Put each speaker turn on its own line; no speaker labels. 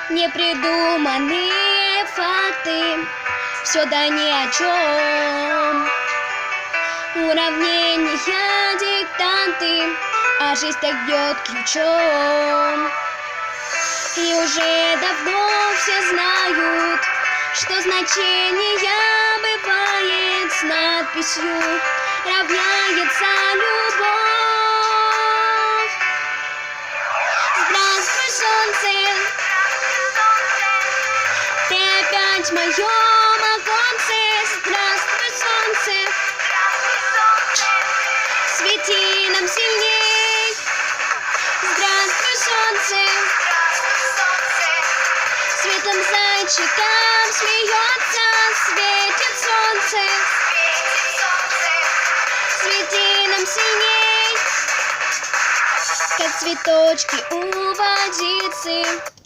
Непридуманные факты, все да ни о чем. Уравнения, диктанты, а жизнь так бьет ключом. И уже давно все знают, что значение бывает с надписью равняется любовь. Здравствуй, солнце, ты опять в моем оконце. Здравствуй, солнце, свети нам сильней. Здравствуй, солнце, светом зайчиком смеется, светит солнце, свети нам сильней, как цветочки у водицы.